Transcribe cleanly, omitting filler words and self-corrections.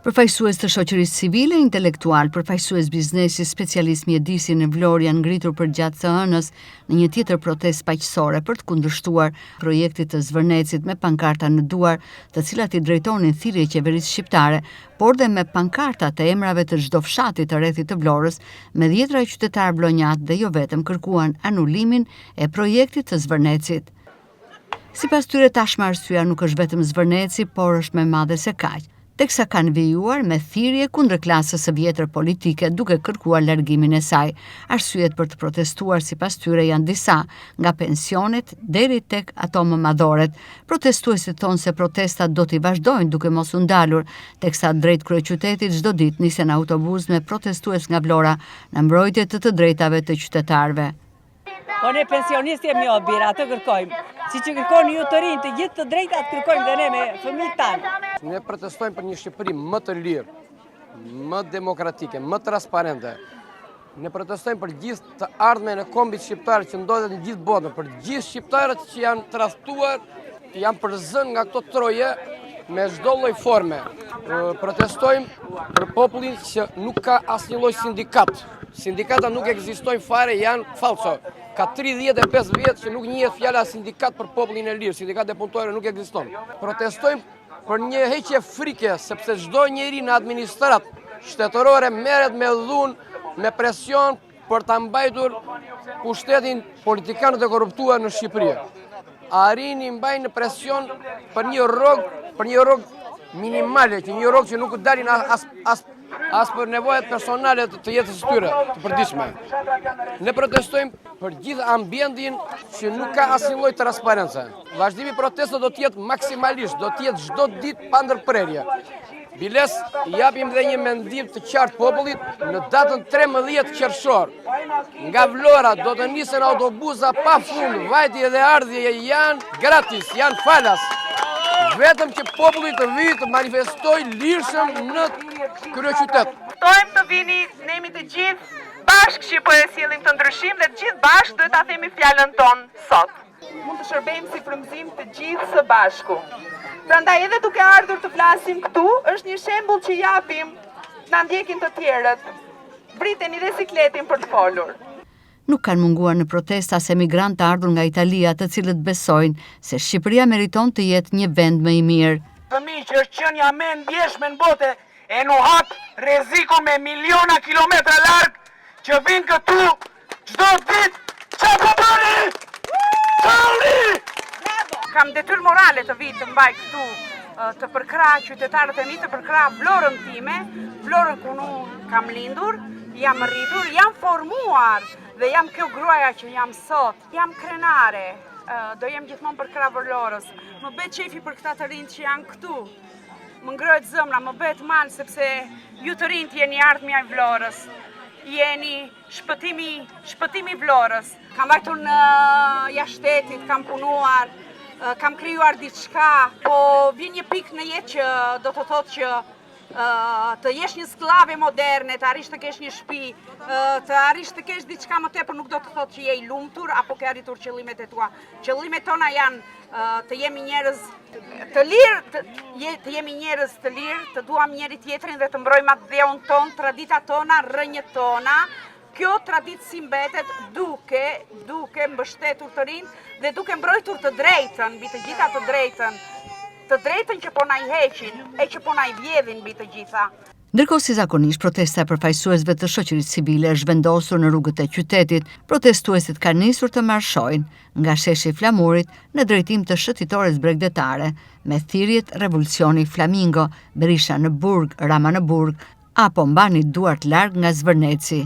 Përfaqësues të shoqërisë civile, intelektual, përfaqësues biznesi, specialist mjedisi në Vlorë janë ngritur përgjatë së hënës në një tjetër protestë paqësore për të kundërshtuar projektit të Zvërnecit me pankarta në duar, të cilat i drejtonin thirrje qeverisë shqiptare, por dhe me pankarta të emrave të çdo fshati të rrethit të Vlorës, me dhjetra qytetarë vlonjat dhe jo vetëm kërkuan anulimin e projektit të Zvërnecit. Sipas tyre tashmë arsyeja nuk është vetëm Zvërneci, por është më e madhe se kaq. Teksa kanë vijuar me thirrje kundër klasës së vjetër politike duke kërkuar largimin e saj. Arsyet për të protestuar sipas tyre janë disa, nga pensionet deri tek ato më madhoret. Protestuesit thonë se protestat do t'i vazhdojnë duke mos u ndalur, teksa drejt kryeqytetit çdo ditë nisen autobus me protestues nga Vlora në mbrojtje të drejtave të qytetarëve. Po ne pensionistë jemi obira, atë kërkojmë. Siç kërkoni ju të rinj, të gjithë të drejtat kërkojmë dhe ne me fëmijët tanë. Ne protestojmë për një Shqipëri më të lirë, më demokratike, më transparente. Ne protestojmë për gjithë të ardhmen e kombit shqiptar që ndodhet në gjithë botën, për gjithë shqiptarët që janë tradhtuar, janë përzënë nga këto troje me çdo lloj forme. Protestojmë për popullin që nuk ka asnjë lloj sindikat. Sindikata nuk ekzistojnë fare, janë falso. Ka 35 vjet që nuk njihet fjala sindikat për popullin e lirë, sindikat e punëtorëve nuk ekziston. Protestojmë për një heqje frike, sepse çdo njeri në administrat shtetërore merret me dhunë, me presion për ta mbajtur pushtetin politikanët e korruptuar në Shqipëri. Arrini mbajnë në presion për një rrogë minimale, një rrogë që nuk dalin as për nevojat personale të jetës së tyre, të përditshme. Ne protestojmë për gjithë ambientin që nuk ka asnjë lloj transparence. Vazhdimi i protestës do të jetë maksimalisht, do të jetë çdo ditë pa ndërprerje. Biles japim dhe një mendim të qartë popullit në datën 13 qershor. Nga Vlora do të nisen autobusa pafund, vajtje dhe ardhje janë gratis, janë falas. Vetëm që populli të vijë të manifestojë lirshëm në kryeqytet. Ftojmë të vini, ne jemi të gjithë bashkë që po e sjellim të ndryshim dhe të gjithë bashkë duhet ta themi fjalën tonë sot. Mund të shërbejmë si frymëzim të gjithë së bashku. Prandaj edhe duke ardhur të flasim këtu, është një shembull që japim, na ndjekin të tjerët. Briteni dhe sikletin për të folur. Nuk kanë munguar në protesta as emigrant të ardhur nga Italia, të cilët besojnë se Shqipëria meriton të jetë një vend më i mirë. Fëmijë që është qenë me ndjeshme në bote e nuhat rreziku me miliona kilometra larg që vinë këtu çdo ditë. Çfarë po bëni? Kam detyrë morale të vi të mbaj këtu, të përkrah qytetarët e mi, të përkrah Vlorën time, Vlorën ku unë kam lindur, jam rritur, jam formuar dhe jam kjo gruaja që jam sot. Jam krenare, do jem gjithmonë përkrah Vlorës. Më bëhet qefi për këta të rinjt që janë këtu. Më ngrohet zemra, më bëhet mal sepse ju të rinjt jeni ardhmja e Vlorës. Jeni shpëtimi Vlorës. Kam vajtur në jashtë shtetit, kam punuar, kam krijuar diçka, po vjen një pikë në jetë që do të thotë që të jesh një skllave moderne, të arrish të kesh një shtëpi, të arrish të kesh diçka më tepër nuk do të thotë që je i lumtur apo ke arritur qëllimet e tua. Qëllimet tona janë të jemi njerëz të lirë, të jemi njerëz të lirë, të duam njëri tjetrin dhe të mbrojmë atë dheun ton, traditat tona, rrënjët tona. Kjo traditë si mbetet duke mbështetur të rinjt dhe duke mbrojtur të drejtën, mbi të gjitha të drejtën që po na i heqin, e që po na i vjedhin mbi të gjitha. Ndërkohë si zakonisht, protesta e përfaqësuesve të shoqërisë civile është vendosur në rrugët e qytetit. Protestuesit kanë nisur të marshojnë nga sheshi Flamurit në drejtim të shëtitores bregdetare, me thirrjet Revolucioni Flamingo, Berisha në Burg, Rama në Burg, apo mbani duart larg nga Zvërneci.